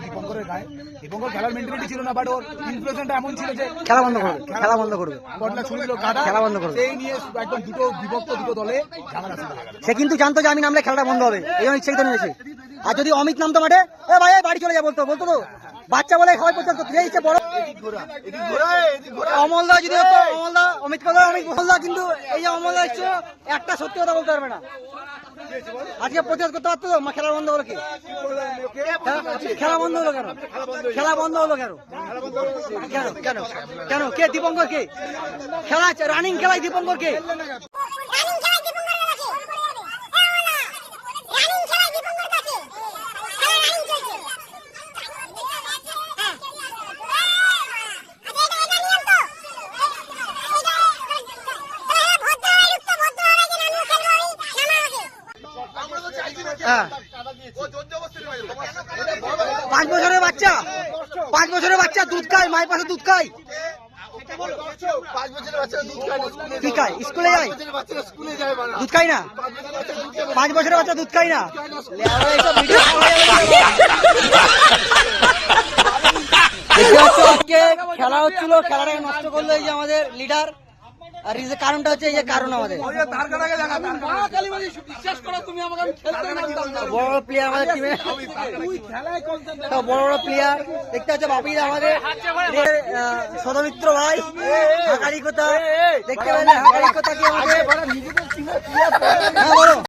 দীপঙ্করের গায়ে। দীপঙ্কর খেলার মেন্টালিটি ছিল না, বাট ওর ইনফ্লুয়েন্সটা এমন ছিল যে খেলা বন্ধ করবে, খেলা বন্ধ করবে, বটলা ছুড়লো কাটা, খেলা বন্ধ করবে। সেই নিয়ে একদম দুটো দলে ঝামেলা ছিল। সে কিন্তু জানতো যে আমি নামলে খেলাটা বন্ধ হবে, এই জন্য ইচ্ছাকৃত নিয়েছে। আর যদি অমিত নামতো মাঠে, এ ভাই বাড়ি চলে যা বলতো তো বাচ্চা বলে খাওয়াই পর্যন্ত ইচ্ছে বড় অমলদা যদি হতো, অমলদা অমিত কথা অমলদা, কিন্তু এই যে অমলদা এসছে একটা সত্যি কথা বলতে পারবে না। আজকে প্রতিবাদ করতে পারতো, খেলা বন্ধ হলো কি? খেলা বন্ধ হলো কেন? খেলা বন্ধ হলো কেন? কেন কেন কেন? কে দীপঙ্কর? কে খেলা রানিং খেলায় দীপঙ্কর কে? পাঁচ বছরের বাচ্চা, 5 বছরের বাচ্চা দুধ খায়, মায়ের পাশে দুধ খায়। 5 বছরের বাচ্চা দুধ খায় না, কি খায়? স্কুলে যায়, দুধ খায় না। 5 বছরের বাচ্চা দুধ খায় না। আজকে খেলা হচ্ছিল, খেলাটাকে নষ্ট করলো এই যে আমাদের লিডার। আর এই যে কারণটা হচ্ছে, এই যে কারণ আমাদের বড় বড় প্লেয়ার আমাদের টিমে, বড় বড় প্লেয়ার দেখতে হচ্ছে। বাপিদা আমাদের সদমিত্র ভাই, হাকারি কথা দেখতে পেলে, হাকারি কথা কি আমাদের।